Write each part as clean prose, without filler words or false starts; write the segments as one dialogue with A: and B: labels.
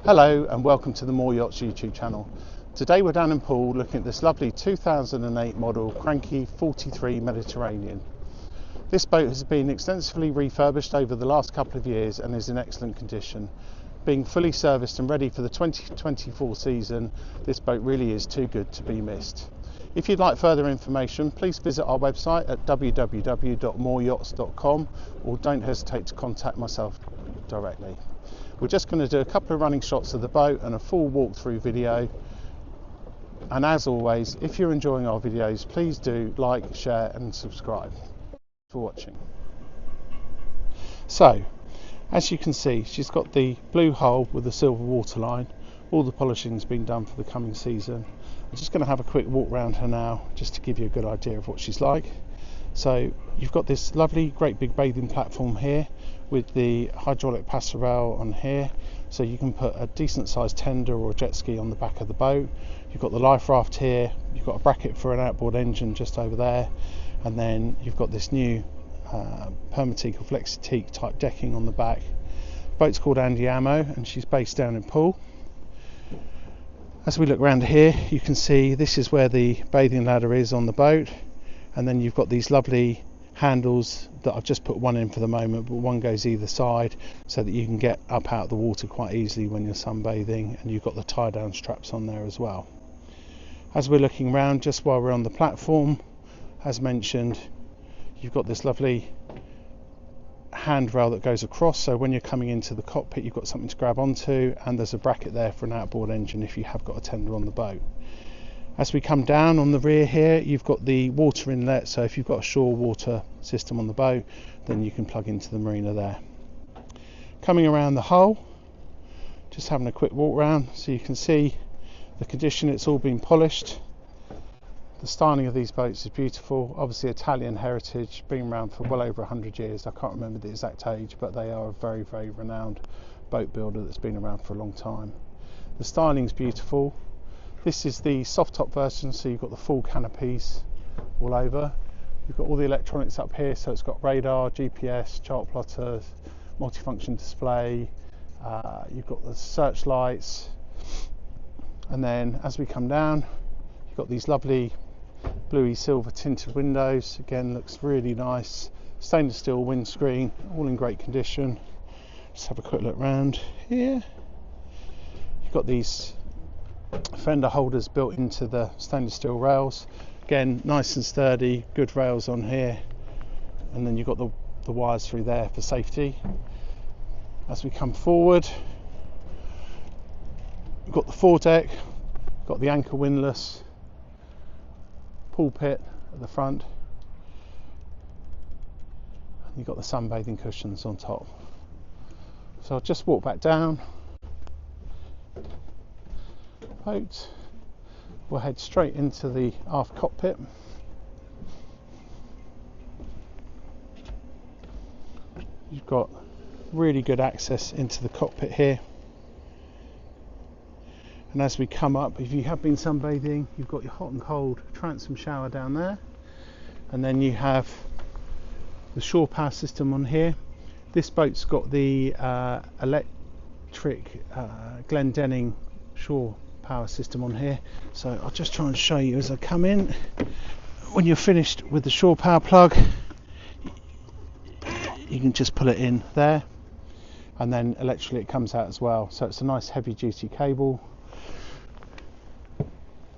A: Hello and welcome to the Moore Yachts YouTube channel. Today we're down in Poole looking at this lovely 2008 model Cranchi 43 Mediterranean. This boat has been extensively refurbished over the last couple of years and is in excellent condition. Being fully serviced and ready for the 2024 season, this boat really is too good to be missed. If you'd like further information, please visit our website at www.mooreyachts.com or don't hesitate to contact myself directly. We're just going to do a couple of running shots of the boat and a full walkthrough video. And as always, if you're enjoying our videos, please do like, share and subscribe. Thanks for watching. So, as you can see, she's got the blue hull with the silver waterline. All the polishing's been done for the coming season. I'm just going to have a quick walk around her now, just to give you a good idea of what she's like. So, you've got this lovely, great big bathing platform here, with the hydraulic passerelle on here, so you can put a decent sized tender or jet ski on the back of the boat. You've got the life raft here, you've got a bracket for an outboard engine just over there, and then you've got this new Permateak or Flexiteak type decking on the back. The boat's called Andiamo and she's based down in Poole. As we look around here, you can see this is where the bathing ladder is on the boat, and then you've got these lovely handles that I've just put one in for the moment, but one goes either side so that you can get up out of the water quite easily when you're sunbathing, and you've got the tie down straps on there as well. As we're looking around, just while we're on the platform, as mentioned, you've got this lovely handrail that goes across, so when you're coming into the cockpit you've got something to grab onto, and there's a bracket there for an outboard engine if you have got a tender on the boat. As we come down on the rear here, you've got the water inlet, so if you've got a shore water system on the boat, then you can plug into the marina there. Coming around the hull, just having a quick walk around, so you can see the condition. It's all been polished. The styling of these boats is beautiful. Obviously Italian heritage, been around for well over 100 years. I can't remember the exact age, but they are a very, very renowned boat builder that's been around for a long time. The styling's beautiful. This is the soft top version, so you've got the full canopies all over. You've got all the electronics up here, so it's got radar, GPS, chart plotter, multifunction display. You've got the searchlights, and then as we come down, you've got these lovely bluey silver tinted windows. Again, looks really nice. Stainless steel windscreen, all in great condition. Just have a quick look around here. You've got these fender holders built into the stainless steel rails. Again, nice and sturdy, good rails on here, and then you've got the wires through there for safety. As we come forward, we've got the foredeck, got the anchor windlass, pulpit at the front, and you've got the sunbathing cushions on top. So I'll just walk back down. Boat. We'll head straight into the aft cockpit. You've got really good access into the cockpit here, and as we come up, if you have been sunbathing, you've got your hot and cold transom shower down there, and then you have the shore power system on here. This boat's got the electric Glendenning shore power system on here, so I'll just try and show you as I come in. When you're finished with the shore power plug, you can just pull it in there, and then electrically it comes out as well, so it's a nice heavy duty cable,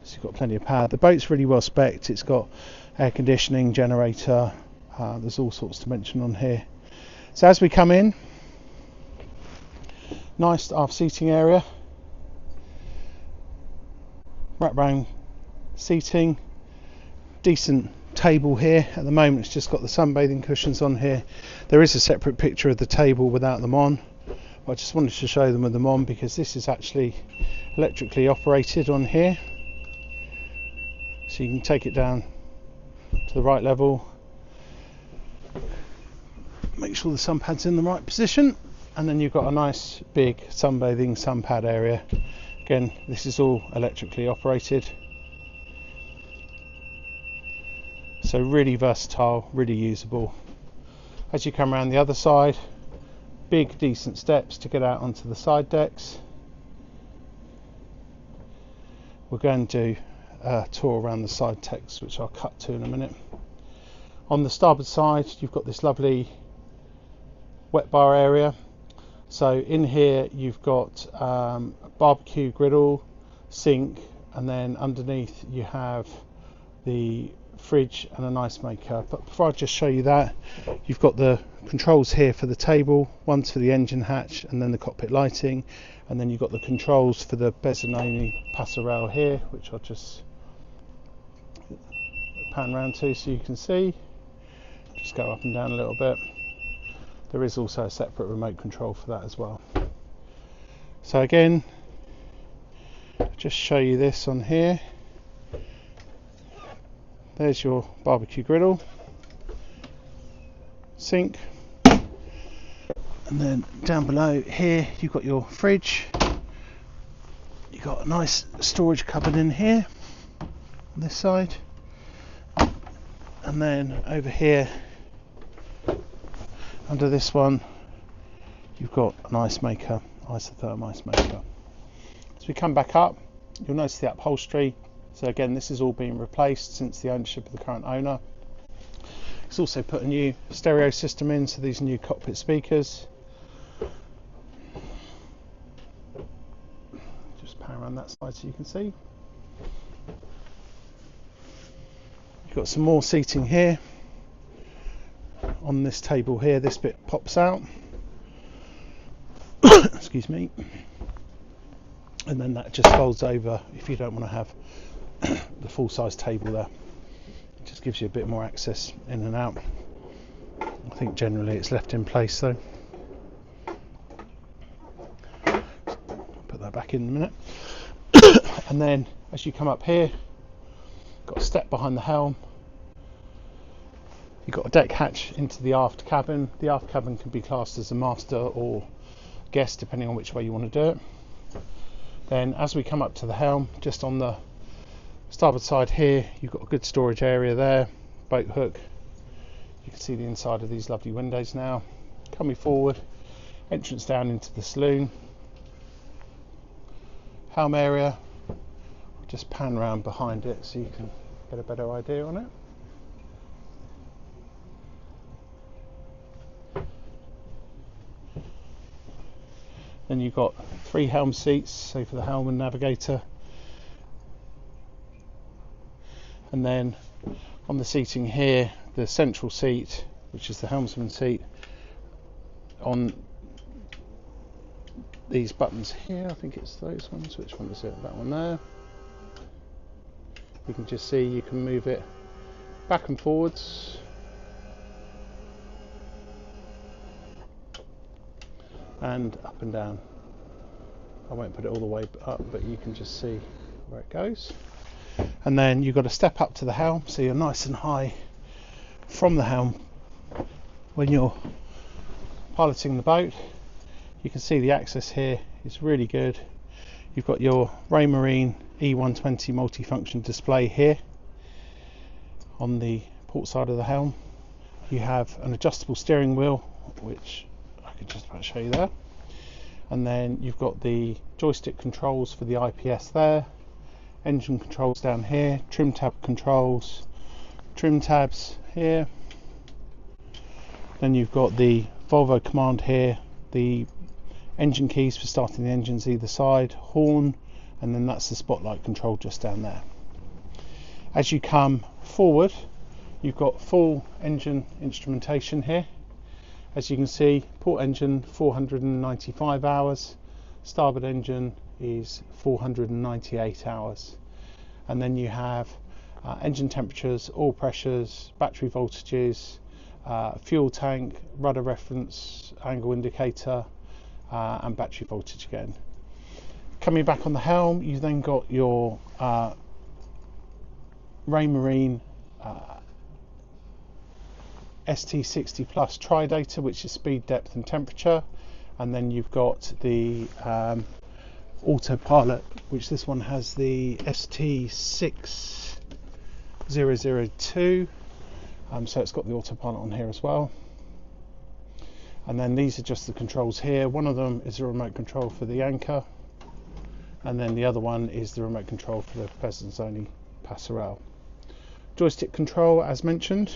A: so you've got plenty of power. The boat's really well spec'd. It's got air conditioning, generator, there's all sorts to mention on here. So as we come in, nice aft seating area, wrap round seating, decent table here. At the moment it's just got the sunbathing cushions on here. There is a separate picture of the table without them on, but I just wanted to show them with them on because this is actually electrically operated on here, so you can take it down to the right level, make sure the sun pad's in the right position, and then you've got a nice big sunbathing sun pad area. Again, this is all electrically operated, so really versatile, really usable. As you come around the other side, big decent steps to get out onto the side decks. we're going to do a tour around the side decks, which I'll cut to in a minute. On the starboard side, you've got this lovely wet bar area. So in here you've got a barbecue griddle, sink, and then underneath you have the fridge and an ice maker. But before I just show you that, you've got the controls here for the table, one's for the engine hatch and then the cockpit lighting, and then you've got the controls for the Bezzanini passerelle here, which I'll just pan around to so you can see. Just go up and down a little bit. There is also a separate remote control for that as well. So again, just show you this on here. There's your barbecue griddle, sink, and then down below here you've got your fridge. You've got a nice storage cupboard in here on this side, and then over here under this one you've got an ice maker, isotherm ice maker. As we come back up, you'll notice the upholstery. So again, this is all being replaced since the ownership of the current owner. It's also put a new stereo system in, so these are new cockpit speakers. Just pan around that side so you can see. You've got some more seating here. On this table here, this bit pops out. Excuse me. And then that just folds over if you don't want to have the full-size table there. It just gives you a bit more access in and out. I think generally it's left in place though. Put that back in a minute. And then as you come up here, got a step behind the helm. You've got a deck hatch into the aft cabin. The aft cabin can be classed as a master or guest depending on which way you want to do it. Then as we come up to the helm, just on the starboard side here, you've got a good storage area there, boat hook. You can see the inside of these lovely windows now. Coming forward, entrance down into the saloon. Helm area, just pan around behind it so you can get a better idea on it. Then you've got 3 helm seats, so for the helm and navigator. And then on the seating here, the central seat, which is the helmsman seat, on these buttons here, I think it's those ones. Which one is it? That one there. You can just see you can move it back and forwards. And up and down. I won't put it all the way up, but you can just see where it goes. And then you've got to step up to the helm, so you're nice and high from the helm when you're piloting the boat. You can see the access here is really good. You've got your Raymarine E120 multifunction display here on the port side of the helm. You have an adjustable steering wheel, which I could just about show you there, and then you've got the joystick controls for the IPS there, engine controls down here, trim tab controls, trim tabs here, then you've got the Volvo command here, the engine keys for starting the engines either side, horn, and then that's the spotlight control just down there. As you come forward, you've got full engine instrumentation here. As you can see, port engine 495 hours, starboard engine is 498 hours. And then you have engine temperatures, oil pressures, battery voltages, fuel tank, rudder reference, angle indicator, and battery voltage again. Coming back on the helm, you've then got your Raymarine ST60 Plus Tridata, which is speed, depth and temperature, and then you've got the autopilot, which this one has the ST6002, so it's got the autopilot on here as well. And then these are just the controls here. One of them is a remote control for the anchor, and then the other one is the remote control for the peasants only passerelle. Joystick control, as mentioned.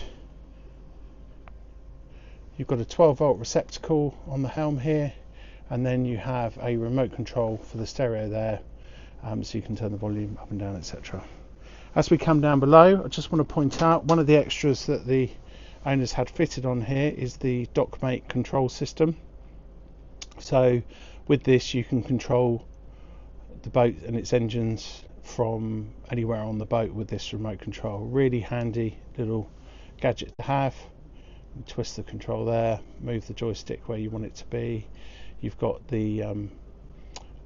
A: You've got a 12-volt receptacle on the helm here, and then you have a remote control for the stereo there, so you can turn the volume up and down, etc. As we come down below, I just want to point out one of the extras that the owners had fitted on here is the dockmate control system. So with this you can control the boat and its engines from anywhere on the boat with this remote control. Really handy little gadget to have. You twist the control there, move the joystick where you want it to be. You've got the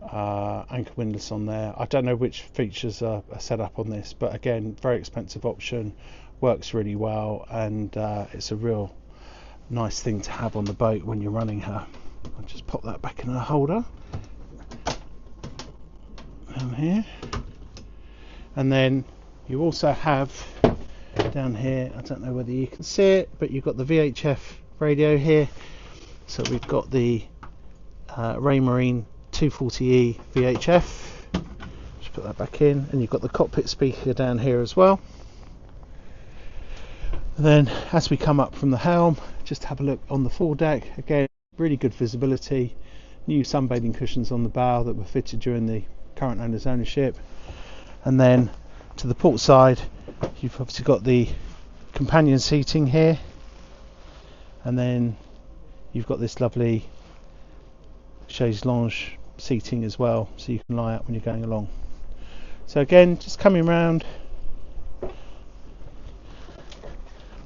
A: anchor windlass on there. I don't know which features are set up on this, but again, very expensive option, works really well, and it's a real nice thing to have on the boat when you're running her. I'll just pop that back in her holder down here, and then you also have down here, I don't know whether you can see it, but you've got the VHF radio here. So we've got the Raymarine 240E VHF. Just put that back in, and you've got the cockpit speaker down here as well. And then as we come up from the helm, just have a look on the foredeck. Again, really good visibility. New sunbathing cushions on the bow that were fitted during the current owner's ownership. And then to the port side, you've obviously got the companion seating here, and then you've got this lovely chaise lounge seating as well, so you can lie up when you're going along. So again, just coming round,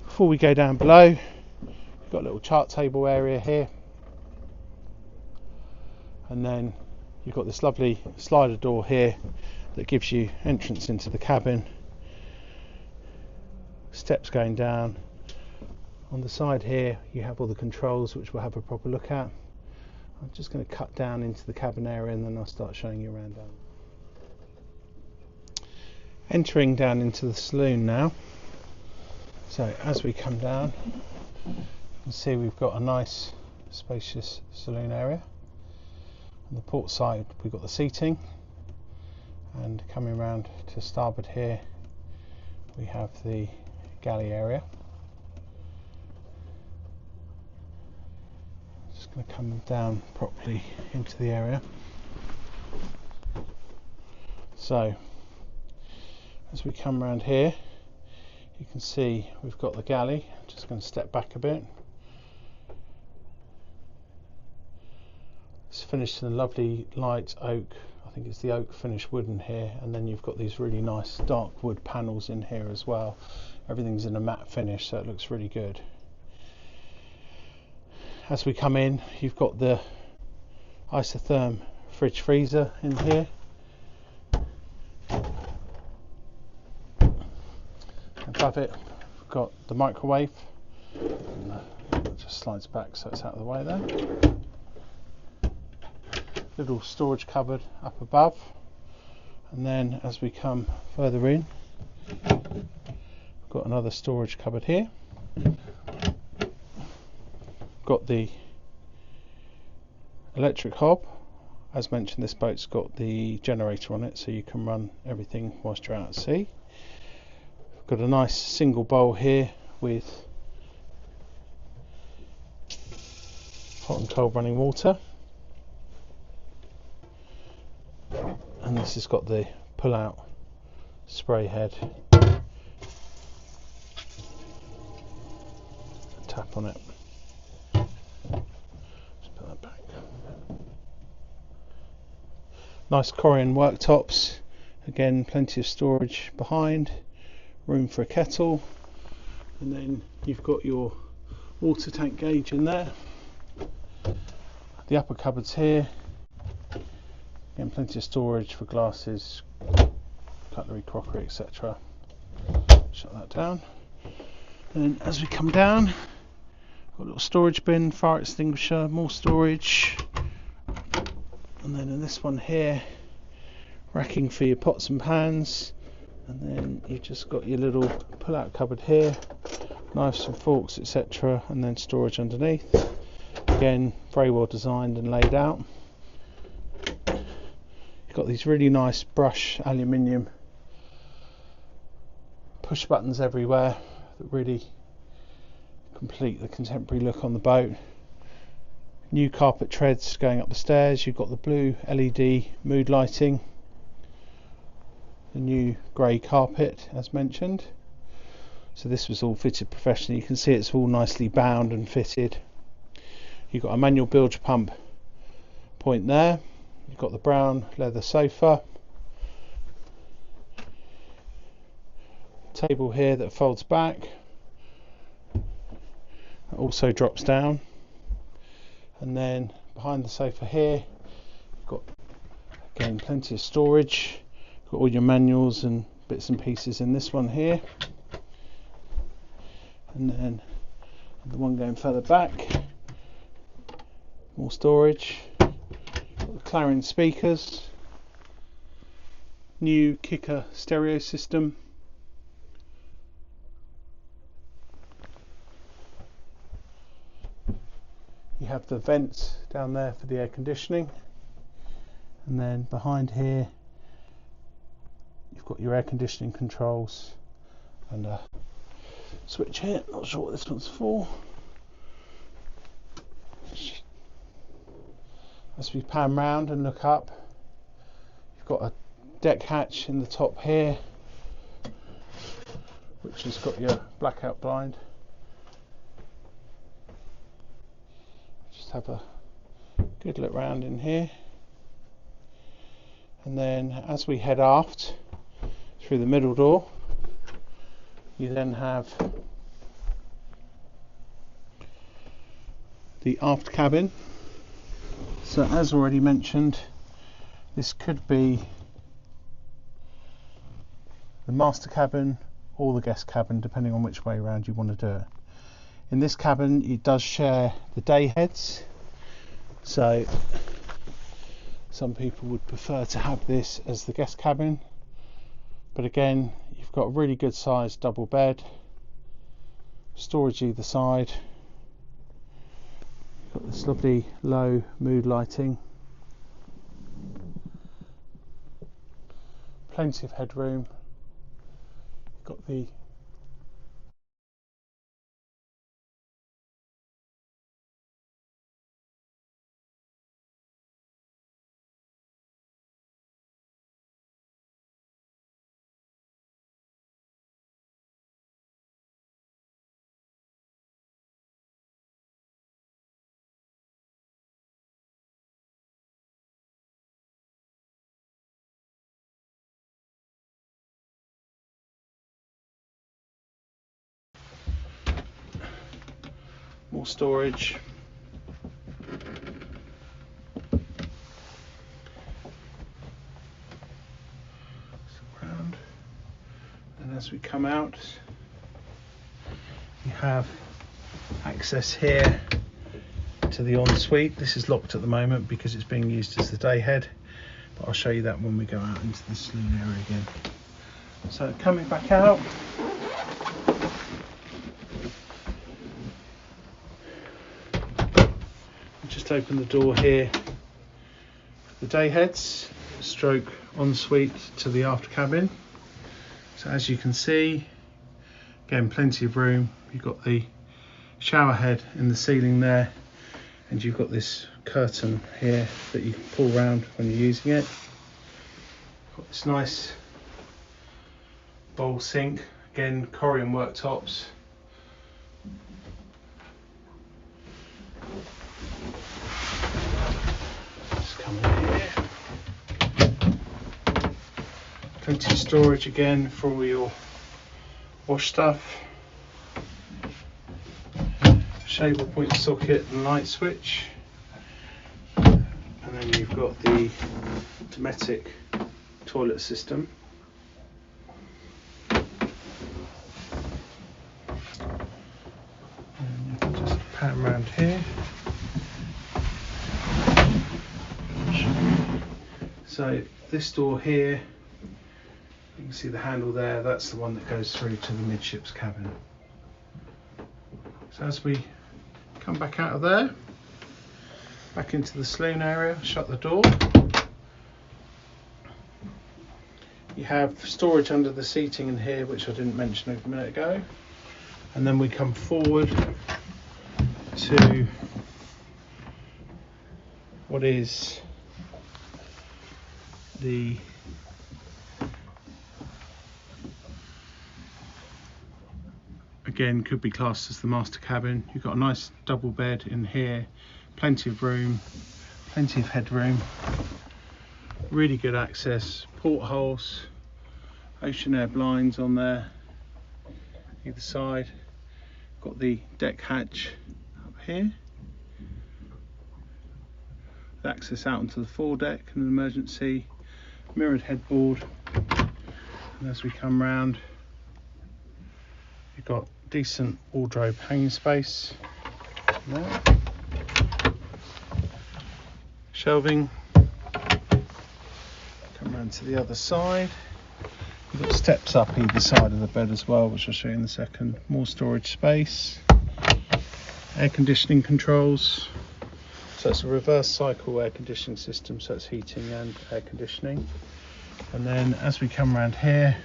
A: before we go down below, you've got a little chart table area here, and then you've got this lovely slider door here that gives you entrance into the cabin. Steps going down. On the side here you have all the controls, which we'll have a proper look at. I'm just going to cut down into the cabin area, and then I'll start showing you around down. Entering down into the saloon now. So as we come down, you can see we've got a nice spacious saloon area. On the port side we've got the seating, and coming around to starboard here we have the galley area. Just going to come down properly into the area. So as we come around here, you can see we've got the galley. Just going to step back a bit. It's finished in a lovely light oak, I think it's the oak finish wooden here, and then you've got these really nice dark wood panels in here as well. Everything's in a matte finish, so it looks really good. As we come in, you've got the isotherm fridge freezer in here. Above it, we've got the microwave. It just slides back so it's out of the way there. Little storage cupboard up above, and then as we come further in, we've got another storage cupboard here. Got the electric hob. As mentioned, this boat's got the generator on it, so you can run everything whilst you're out at sea. Got a nice single bowl here with hot and cold running water, and this has got the pull out spray head, tap on it. Just put that back. Nice Corian worktops, again plenty of storage behind, room for a kettle, and then you've got your water tank gauge in there. The upper cupboards here, again plenty of storage for glasses, cutlery, crockery, etc. Shut that down. And then as we come down, got a little storage bin, fire extinguisher, more storage, and then in this one here, racking for your pots and pans, and then you've just got your little pull out cupboard here, knives and forks, etc., and then storage underneath. Again, very well designed and laid out. You've got these really nice brush aluminium push buttons everywhere that really complete the contemporary look on the boat. New carpet treads going up the stairs. You've got the blue LED mood lighting, the new grey carpet as mentioned. So this was all fitted professionally. You can see it's all nicely bound and fitted. You've got a manual bilge pump point there. You've got the brown leather sofa, table here that folds back, it also drops down, and then behind the sofa here you've got again plenty of storage. You've got all your manuals and bits and pieces in this one here, and then the one going further back, more storage. Got the Clarion speakers, new kicker stereo system, you have the vents down there for the air conditioning, and then behind here you've got your air conditioning controls and a switch here. Not sure what this one's for. As we pan round and look up, you've got a deck hatch in the top here which has got your blackout blind. Just have a good look round in here, and then as we head aft through the middle door, you then have the aft cabin. So as already mentioned, this could be the master cabin or the guest cabin, depending on which way around you want to do it. In this cabin it does share the day heads, so some people would prefer to have this as the guest cabin, but again you've got a really good sized double bed, storage either side. Got this lovely low mood lighting, plenty of headroom. Got the more storage. Around. And as we come out, you have access here to the ensuite. This is locked at the moment because it's being used as the day head, but I'll show you that when we go out into the saloon area again. So coming back out, just open the door here, the day heads stroke ensuite to the aft cabin. So as you can see, again plenty of room. You've got the shower head in the ceiling there, and you've got this curtain here that you can pull round when you're using it. Got this nice bowl sink, again Corian worktops. Just come in here. Plenty of storage again for all your wash stuff. Shaver point socket and light switch, and then you've got the automatic toilet system. And you can just pan around here. So this door here, you can see the handle there, that's the one that goes through to the midships cabin. So as we come back out of there, back into the saloon area, shut the door, You have storage under the seating in here, which I didn't mention a minute ago. And then we come forward to what is the again could be classed as the master cabin. You've got a nice double bed in here, plenty of room, plenty of headroom, really good access, portholes, ocean air blinds on there either side. Got the deck hatch up here, access out onto the foredeck and an emergency mirrored headboard. And as we come round, you've got decent wardrobe hanging space there. Shelving. Come round to the other side. You've got steps up either side of the bed as well, which I'll show you in a second. More storage space. Air conditioning controls. So it's a reverse cycle air conditioning system, so it's heating and air conditioning. And then as we come around here,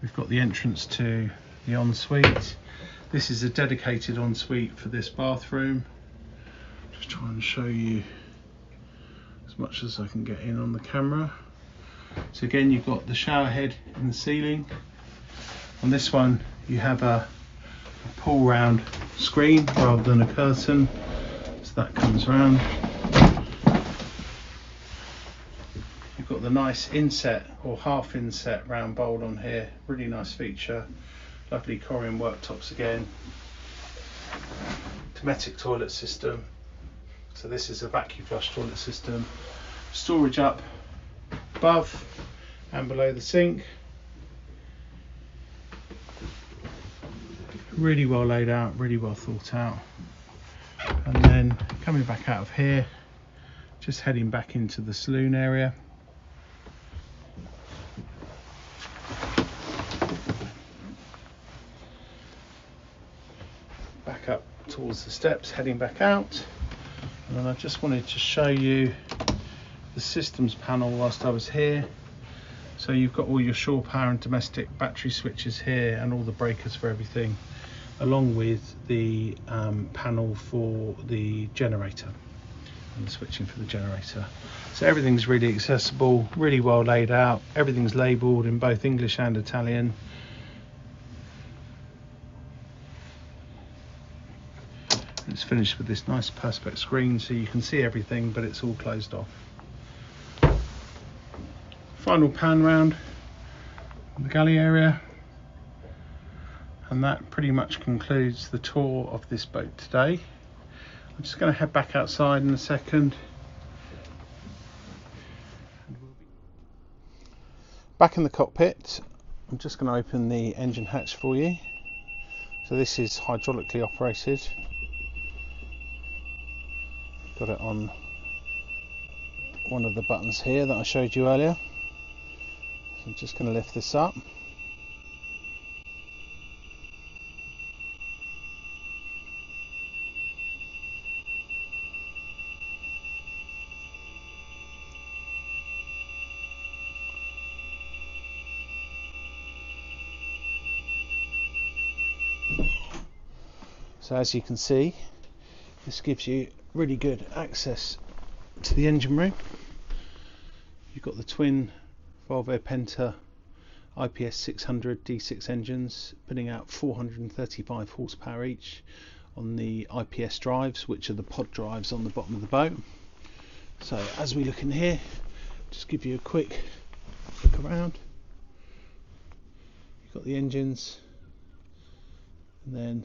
A: we've got the entrance to the ensuite. This is a dedicated ensuite for this bathroom. Just trying to show you as much as I can get in on the camera. So again, you've got the shower head in the ceiling. On this one, you have a pull round screen rather than a curtain. So that comes round. You've got the nice inset or half inset round bowl on here. Really nice feature. Lovely Corian worktops again. Dometic toilet system. So this is a vacuum flush toilet system. Storage up above and below the sink. Really well laid out, really well thought out. And then coming back out of here, just heading back into the saloon area. Back up towards the steps, heading back out. And then I just wanted to show you the systems panel whilst I was here. So you've got all your shore power and domestic battery switches here and all the breakers for everything, along with the panel for the generator and the switching for the generator. So everything's really accessible, really well laid out. Everything's labelled in both English and Italian. It's finished with this nice perspex screen so you can see everything, but it's all closed off. Final pan round the galley area, and that pretty much concludes the tour of this boat today. I'm just going to head back outside in a second. Back in the cockpit, I'm just going to open the engine hatch for you. So this is hydraulically operated. Got it on one of the buttons here that I showed you earlier. So I'm just going to lift this up. So as you can see, this gives you really good access to the engine room. You've got the twin Volvo Penta IPS 600 D6 engines putting out 435 horsepower each on the IPS drives, which are the pod drives on the bottom of the boat. So as we look in here, just give you a quick look around. You've got the engines, and then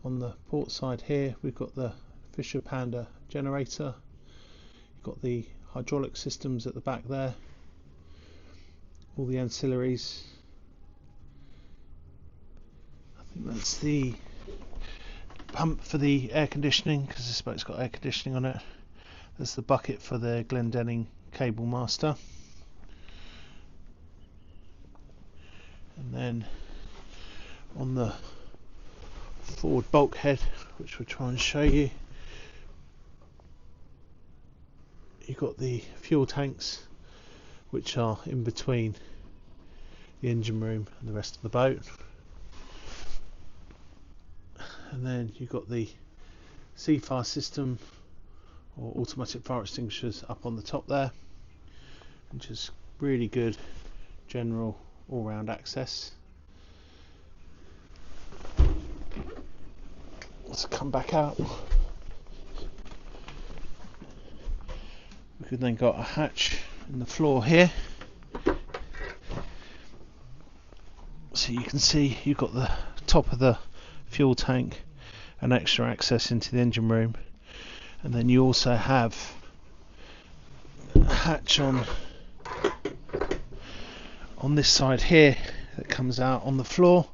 A: on the port side here we've got the Fisher Panda generator. You've got the hydraulic systems at the back there, all the ancillaries. I think that's the pump for the air conditioning, because this boat's got air conditioning on it. There's the bucket for the Glendenning cable master, and then on the forward bulkhead, which we'll try and show you, you've got the fuel tanks which are in between the engine room and the rest of the boat. And then you've got the sea fire system or automatic fire extinguishers up on the top there, which is really good general all-round access. Let's come back out. We've then got a hatch in the floor here, so you can see you've got the top of the fuel tank and extra access into the engine room, and then you also have a hatch on this side here that comes out on the floor,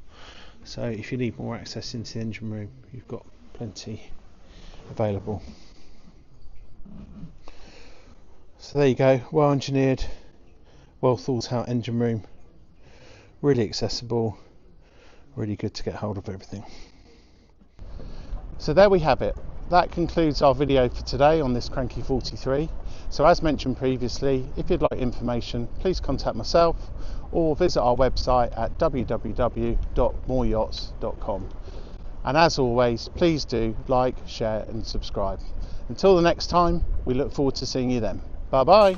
A: so if you need more access into the engine room, you've got plenty available. So there you go, well engineered, well thought out engine room, really accessible, really good to get hold of everything. So there we have it. That concludes our video for today on this Cranchi 43. So as mentioned previously, if you'd like information, please contact myself or visit our website at www.mooreyachts.com. And as always, please do like, share and subscribe. Until the next time, we look forward to seeing you then. Bye bye.